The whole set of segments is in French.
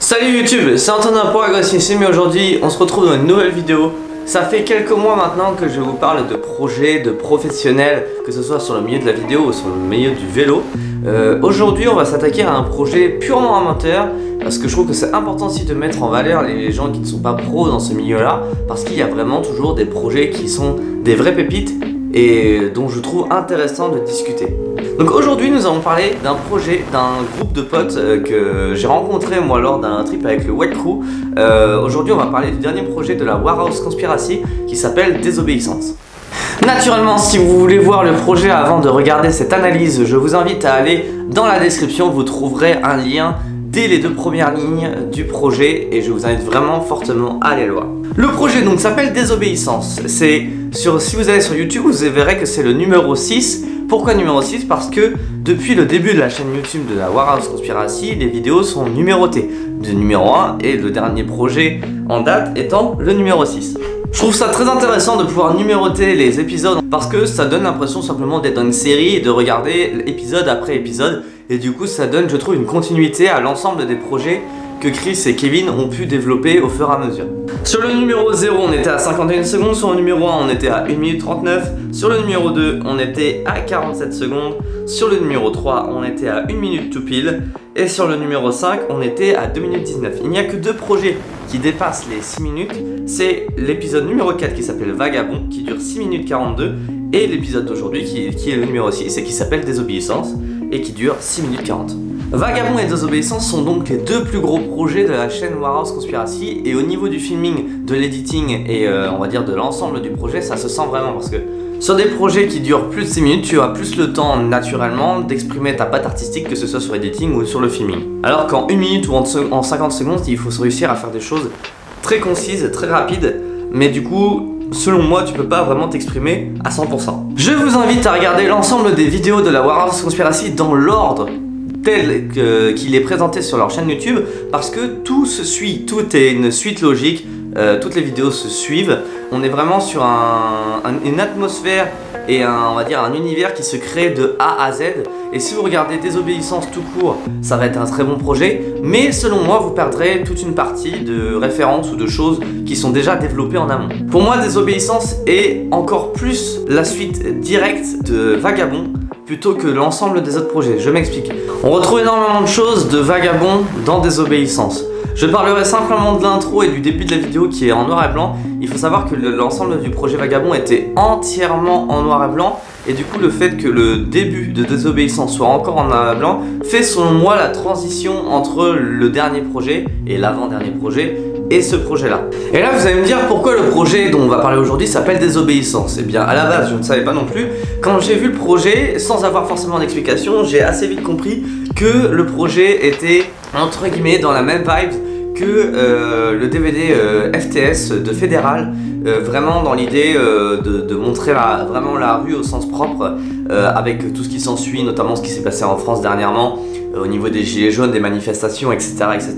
Salut YouTube, c'est Antonin pour Agressif, mais aujourd'hui on se retrouve dans une nouvelle vidéo. Ça fait quelques mois maintenant que je vous parle de projets, de professionnels, que ce soit sur le milieu de la vidéo ou sur le milieu du vélo. Aujourd'hui on va s'attaquer à un projet purement amateur, parce que je trouve que c'est important aussi de mettre en valeur les gens qui ne sont pas pros dans ce milieu là, parce qu'il y a vraiment toujours des projets qui sont des vraies pépites et dont je trouve intéressant de discuter. Donc aujourd'hui nous allons parler d'un projet, d'un groupe de potes que j'ai rencontré moi lors d'un trip avec le White Crew. Aujourd'hui on va parler du dernier projet de la Warhouse Conspiracy qui s'appelle Désobéissance. Naturellement, si vous voulez voir le projet avant de regarder cette analyse, je vous invite à aller dans la description, vous trouverez un lien dès les deux premières lignes du projet et je vous invite vraiment fortement à aller le voir. Le projet donc s'appelle Désobéissance. Si vous allez sur YouTube, vous verrez que c'est le numéro 6. Pourquoi numéro 6? Parce que depuis le début de la chaîne YouTube de la Warhouse Conspiracy, les vidéos sont numérotées. Le numéro 1 et le dernier projet en date étant le numéro 6. Je trouve ça très intéressant de pouvoir numéroter les épisodes parce que ça donne l'impression simplement d'être dans une série et de regarder épisode après épisode. Et du coup ça donne, je trouve, une continuité à l'ensemble des projets que Chris et Kevin ont pu développer au fur et à mesure. Sur le numéro 0 on était à 51 secondes, sur le numéro 1 on était à 1 minute 39, sur le numéro 2 on était à 47 secondes, sur le numéro 3 on était à 1 minute tout pile et sur le numéro 5 on était à 2 minutes 19. Il n'y a que deux projets qui dépassent les 6 minutes, c'est l'épisode numéro 4 qui s'appelle Vagabond qui dure 6 minutes 42 et l'épisode d'aujourd'hui qui est le numéro 6 et qui s'appelle Désobéissance et qui dure 6 minutes 40. Vagabond et Désobéissance sont donc les deux plus gros projets de la chaîne Warhouse Conspiracy et au niveau du filming, de l'editing et on va dire de l'ensemble du projet, ça se sent vraiment parce que sur des projets qui durent plus de 6 minutes, tu as plus le temps naturellement d'exprimer ta patte artistique que ce soit sur l'editing ou sur le filming. Alors qu'en 1 minute ou en 50 secondes, il faut réussir à faire des choses très concises, très rapides, mais du coup, selon moi, tu peux pas vraiment t'exprimer à 100%. Je vous invite à regarder l'ensemble des vidéos de la Warhouse Conspiracy dans l'ordre tel qu'il est présenté sur leur chaîne YouTube parce que tout se suit, tout est une suite logique, toutes les vidéos se suivent. On est vraiment sur une atmosphère et on va dire un univers qui se crée de A à Z. Et si vous regardez Désobéissance tout court, ça va être un très bon projet, mais selon moi vous perdrez toute une partie de références ou de choses qui sont déjà développées en amont. Pour moi Désobéissance est encore plus la suite directe de Vagabond plutôt que l'ensemble des autres projets. Je m'explique. On retrouve énormément de choses de Vagabond dans Désobéissance. Je parlerai simplement de l'intro et du début de la vidéo qui est en noir et blanc. Il faut savoir que l'ensemble du projet Vagabond était entièrement en noir et blanc et du coup le fait que le début de Désobéissance soit encore en noir et blanc fait selon moi la transition entre le dernier projet et l'avant-dernier projet et ce projet là. Et là vous allez me dire pourquoi le projet dont on va parler aujourd'hui s'appelle Désobéissance. Et bien à la base je ne savais pas non plus. Quand j'ai vu le projet sans avoir forcément d'explication, j'ai assez vite compris que le projet était entre guillemets dans la même vibe que le DVD FTS de Fédéral, vraiment dans l'idée de montrer vraiment la rue au sens propre avec tout ce qui s'ensuit, notamment ce qui s'est passé en France dernièrement au niveau des gilets jaunes, des manifestations, etc. etc.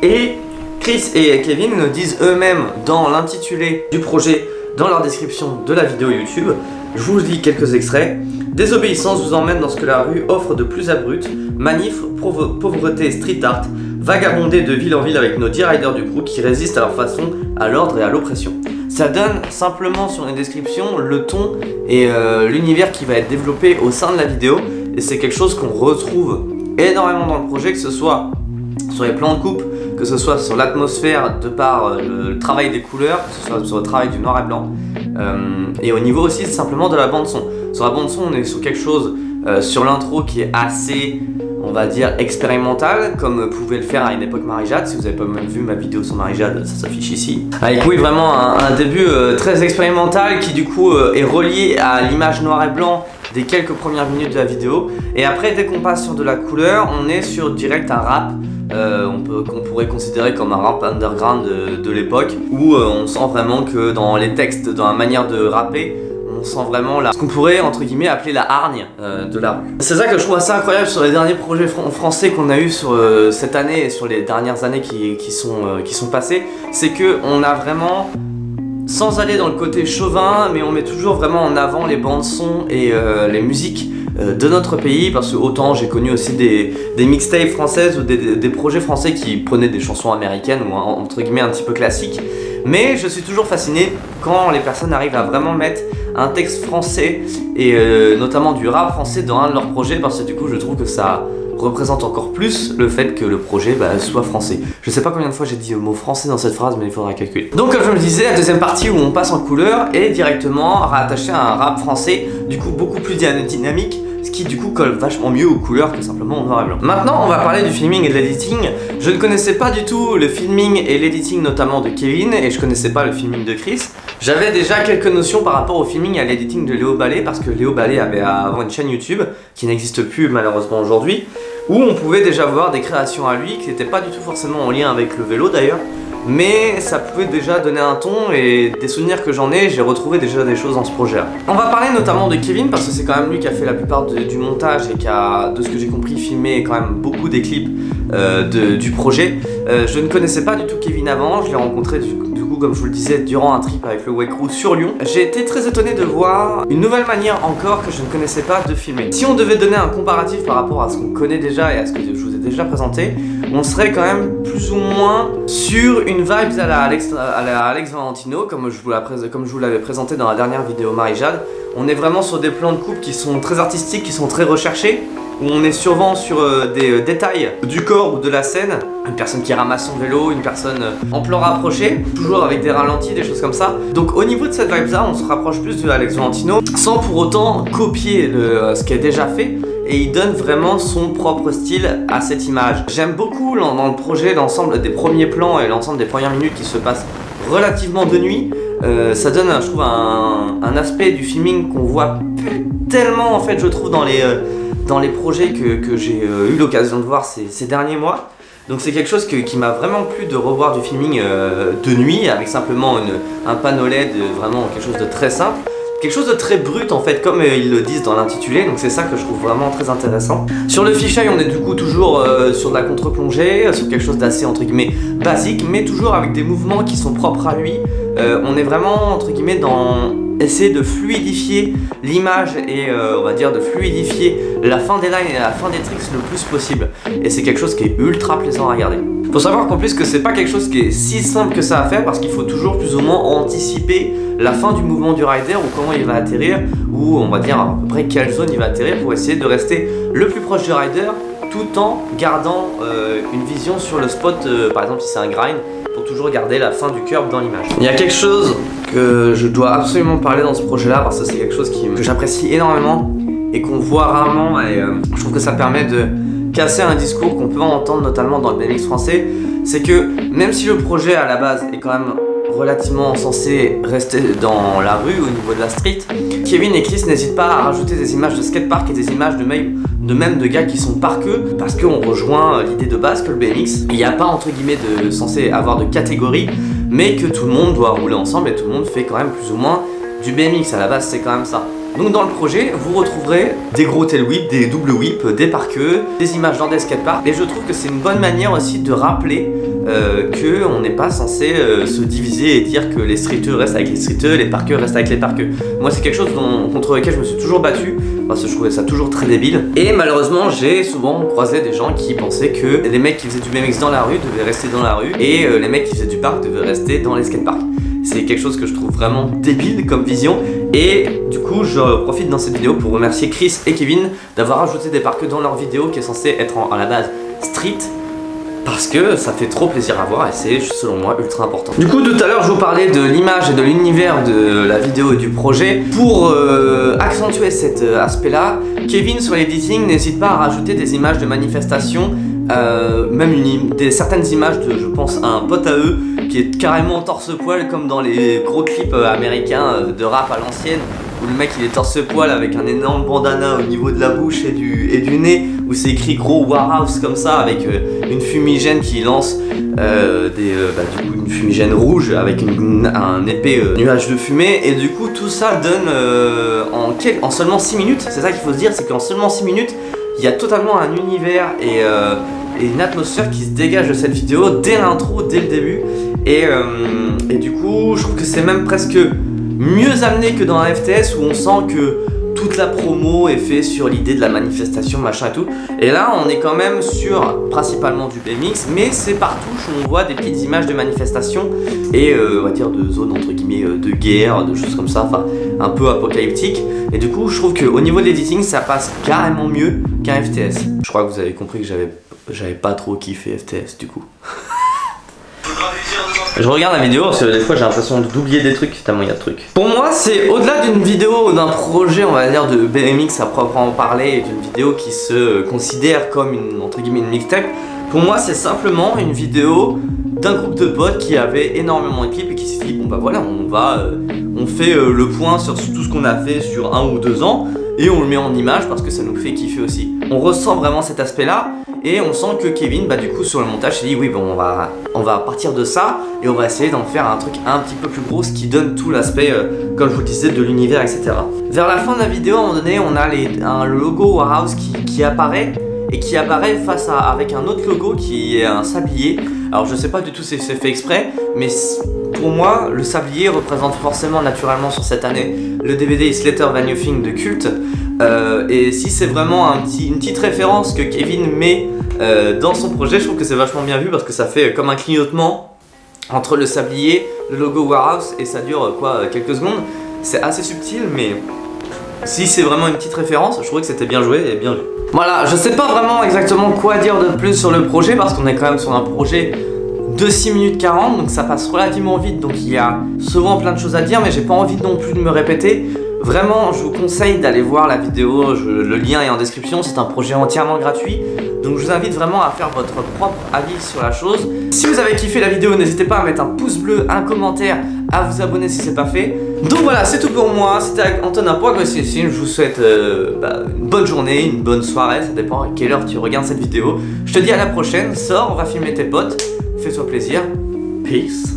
Et Chris et Kevin le disent eux-mêmes dans l'intitulé du projet, dans leur description de la vidéo YouTube. Je vous lis quelques extraits. Désobéissance vous emmène dans ce que la rue offre de plus abrupt, manif, pauvreté, street art, vagabonder de ville en ville avec nos 10 riders du crew qui résistent à leur façon à l'ordre et à l'oppression. Ça donne simplement sur une description le ton et l'univers qui va être développé au sein de la vidéo et c'est quelque chose qu'on retrouve énormément dans le projet, que ce soit sur les plans de coupe, que ce soit sur l'atmosphère de par le travail des couleurs, que ce soit sur le travail du noir et blanc et au niveau aussi simplement de la bande son. Sur la bande son on est sur quelque chose sur l'intro qui est assez, on va dire, expérimental comme pouvait le faire à une époque Marie-Jade. Si vous n'avez pas même vu ma vidéo sur Marie-Jade, ça s'affiche ici. Avec oui vraiment un début très expérimental qui du coup est relié à l'image noir et blanc des quelques premières minutes de la vidéo. Et après dès qu'on passe sur de la couleur, on est sur direct un rap qu'on pourrait considérer comme un rap underground de l'époque où on sent vraiment que dans les textes, dans la manière de rapper, on sent vraiment ce qu'on pourrait entre guillemets appeler la hargne de la rue. C'est ça que je trouve assez incroyable sur les derniers projets français qu'on a eu sur cette année et sur les dernières années qui sont passées, c'est que on a vraiment, sans aller dans le côté chauvin, mais on met toujours vraiment en avant les bandes son et les musiques de notre pays, parce que autant j'ai connu aussi des mixtapes françaises ou des projets français qui prenaient des chansons américaines ou entre guillemets un petit peu classiques, mais je suis toujours fasciné quand les personnes arrivent à vraiment mettre un texte français et notamment du rap français dans un de leurs projets, parce que du coup je trouve que ça représente encore plus le fait que le projet soit français. Je sais pas combien de fois j'ai dit le mot français dans cette phrase, mais il faudra calculer. Donc comme je me disais, la deuxième partie où on passe en couleur est directement rattachée à un rap français, du coup beaucoup plus dynamique, ce qui du coup colle vachement mieux aux couleurs que simplement au noir et blanc. Maintenant on va parler du filming et de l'editing. Je ne connaissais pas du tout le filming et l'editing notamment de Kevin, et je connaissais pas le filming de Chris. J'avais déjà quelques notions par rapport au filming et à l'editing de Léo Ballet, parce que Léo Ballet avait avant une chaîne YouTube qui n'existe plus malheureusement aujourd'hui, où on pouvait déjà voir des créations à lui qui n'étaient pas du tout forcément en lien avec le vélo d'ailleurs, mais ça pouvait déjà donner un ton, et des souvenirs que j'en ai, j'ai retrouvé déjà des choses dans ce projet-là. On va parler notamment de Kevin, parce que c'est quand même lui qui a fait la plupart du montage et qui a, de ce que j'ai compris, filmé quand même beaucoup des clips du projet. Je ne connaissais pas du tout Kevin avant, je l'ai rencontré du coup comme je vous le disais durant un trip avec le Wake Crew sur Lyon. J'ai été très étonné de voir une nouvelle manière encore que je ne connaissais pas de filmer. Si on devait donner un comparatif par rapport à ce qu'on connaît déjà et à ce que je vous ai déjà présenté, on serait quand même plus ou moins sur une vibe à la Alex Valentino, comme je vous l'avais présenté dans la dernière vidéo Marie-Jade. On est vraiment sur des plans de coupe qui sont très artistiques, qui sont très recherchés, où on est souvent sur des détails du corps ou de la scène. Une personne qui ramasse son vélo, une personne en plan rapproché, toujours avec des ralentis, des choses comme ça. Donc au niveau de cette vibe là, on se rapproche plus de Alex Valentino, sans pour autant copier ce qui est déjà fait. Et il donne vraiment son propre style à cette image. J'aime beaucoup dans le projet l'ensemble des premiers plans et l'ensemble des premières minutes qui se passent relativement de nuit. Ça donne, je trouve, un aspect du filming qu'on voit tellement en fait, je trouve, dans les projets que j'ai eu l'occasion de voir ces derniers mois. Donc c'est quelque chose qui m'a vraiment plu de revoir du filming de nuit, avec simplement un panneau LED, vraiment quelque chose de très simple. Quelque chose de très brut en fait, comme ils le disent dans l'intitulé, donc c'est ça que je trouve vraiment très intéressant. Sur le fisheye, on est du coup toujours sur de la contre-plongée, sur quelque chose d'assez entre guillemets basique, mais toujours avec des mouvements qui sont propres à lui. On est vraiment entre guillemets dans essayer de fluidifier l'image et on va dire de fluidifier la fin des lines et la fin des tricks le plus possible. Et c'est quelque chose qui est ultra plaisant à regarder. Faut savoir qu'en plus que c'est pas quelque chose qui est si simple que ça à faire, parce qu'il faut toujours plus ou moins anticiper la fin du mouvement du rider, ou comment il va atterrir, ou on va dire à peu près quelle zone il va atterrir, pour essayer de rester le plus proche du rider tout en gardant une vision sur le spot, par exemple si c'est un grind, pour toujours garder la fin du curve dans l'image. Il y a quelque chose que je dois absolument parler dans ce projet là, parce que c'est quelque chose que j'apprécie énormément et qu'on voit rarement, et je trouve que ça permet de casser un discours qu'on peut entendre notamment dans le BMX français. C'est que même si le projet à la base est quand même relativement censé rester dans la rue au niveau de la street, Kevin et Chris n'hésitent pas à rajouter des images de skatepark et des images de même de gars qui sont parqueux, parce qu'on rejoint l'idée de base que le BMX, il n'y a pas entre guillemets censé avoir de catégorie, mais que tout le monde doit rouler ensemble et tout le monde fait quand même plus ou moins du BMX. À la base c'est quand même ça. Donc dans le projet, vous retrouverez des gros tail whips, des double whips, des parqueux, des images dans des skateparks, et je trouve que c'est une bonne manière aussi de rappeler qu'on n'est pas censé se diviser et dire que les streeteux restent avec les streeteux, les parqueux restent avec les parqueux. Moi c'est quelque chose contre lequel je me suis toujours battu, parce que je trouvais ça toujours très débile, et malheureusement j'ai souvent croisé des gens qui pensaient que les mecs qui faisaient du BMX dans la rue devaient rester dans la rue, et les mecs qui faisaient du parc devaient rester dans les skateparks. C'est quelque chose que je trouve vraiment débile comme vision, et du coup je profite dans cette vidéo pour remercier Chris et Kevin d'avoir ajouté des parqueux dans leur vidéo qui est censée être à la base street, parce que ça fait trop plaisir à voir et c'est selon moi ultra important. Du coup tout à l'heure je vous parlais de l'image et de l'univers de la vidéo et du projet. Pour accentuer cet aspect là, Kevin sur l'editing n'hésite pas à rajouter des images de manifestations, même certaines images de, je pense, à un pote à eux qui est carrément torse-poil, comme dans les gros clips américains de rap à l'ancienne, où le mec il est torse-poil avec un énorme bandana au niveau de la bouche et du nez, où c'est écrit gros Warhouse comme ça, avec une fumigène qui lance du coup une fumigène rouge avec un épais nuage de fumée, et du coup tout ça donne en seulement 6 minutes, c'est ça qu'il faut se dire, c'est qu'en seulement 6 minutes il y a totalement un univers et une atmosphère qui se dégage de cette vidéo dès l'intro, dès le début, et du coup je trouve que c'est même presque mieux amené que dans un FTS où on sent que toute la promo est faite sur l'idée de la manifestation, machin et tout. Et là, on est quand même sur principalement du BMX, mais c'est partout où on voit des petites images de manifestations et on va dire de zones entre guillemets de guerre, de choses comme ça, enfin un peu apocalyptique. Et du coup, je trouve qu'au niveau de l'editing, ça passe carrément mieux qu'un FTS. Je crois que vous avez compris que j'avais pas trop kiffé FTS du coup. Je regarde la vidéo parce que des fois j'ai l'impression d'oublier des trucs tellement il y a de trucs. Pour moi c'est au-delà d'une vidéo ou d'un projet on va dire de BMX à proprement parler et d'une vidéo qui se considère comme une, entre guillemets une mixtape. Pour moi c'est simplement une vidéo d'un groupe de potes qui avait énormément de clips et qui s'est dit bon bah voilà on fait le point sur tout ce qu'on a fait sur 1 ou 2 ans et on le met en image parce que ça nous fait kiffer aussi. On ressent vraiment cet aspect là. Et on sent que Kevin, bah du coup sur le montage, s'est dit oui bon on va partir de ça et on va essayer d'en faire un truc un petit peu plus gros, ce qui donne tout l'aspect, comme je vous le disais, de l'univers, etc. Vers la fin de la vidéo, à un moment donné, on a le logo Warhouse qui apparaît et qui apparaît avec un autre logo qui est un sablier. Alors je sais pas du tout si c'est fait exprès, mais pour moi, le sablier représente forcément naturellement sur cette année le DVD It's Later Than You Think de Cult. Et si c'est vraiment une petite référence que Kevin met dans son projet, je trouve que c'est vachement bien vu parce que ça fait comme un clignotement entre le sablier, le logo Warhouse et ça dure quoi quelques secondes. C'est assez subtil mais si c'est vraiment une petite référence, je trouvais que c'était bien joué et bien vu. Voilà, je sais pas vraiment exactement quoi dire de plus sur le projet parce qu'on est quand même sur un projet de 6 minutes 40 donc ça passe relativement vite, donc il y a souvent plein de choses à dire mais j'ai pas envie non plus de me répéter. Vraiment, je vous conseille d'aller voir la vidéo, le lien est en description, c'est un projet entièrement gratuit. Donc je vous invite vraiment à faire votre propre avis sur la chose. Si vous avez kiffé la vidéo, n'hésitez pas à mettre un pouce bleu, un commentaire, à vous abonner si c'est pas fait. Donc voilà, c'est tout pour moi, c'était Antonin pour AgroCCine. Je vous souhaite une bonne journée, une bonne soirée, ça dépend à quelle heure tu regardes cette vidéo. Je te dis à la prochaine, sors, on va filmer tes potes, fais-toi plaisir, peace.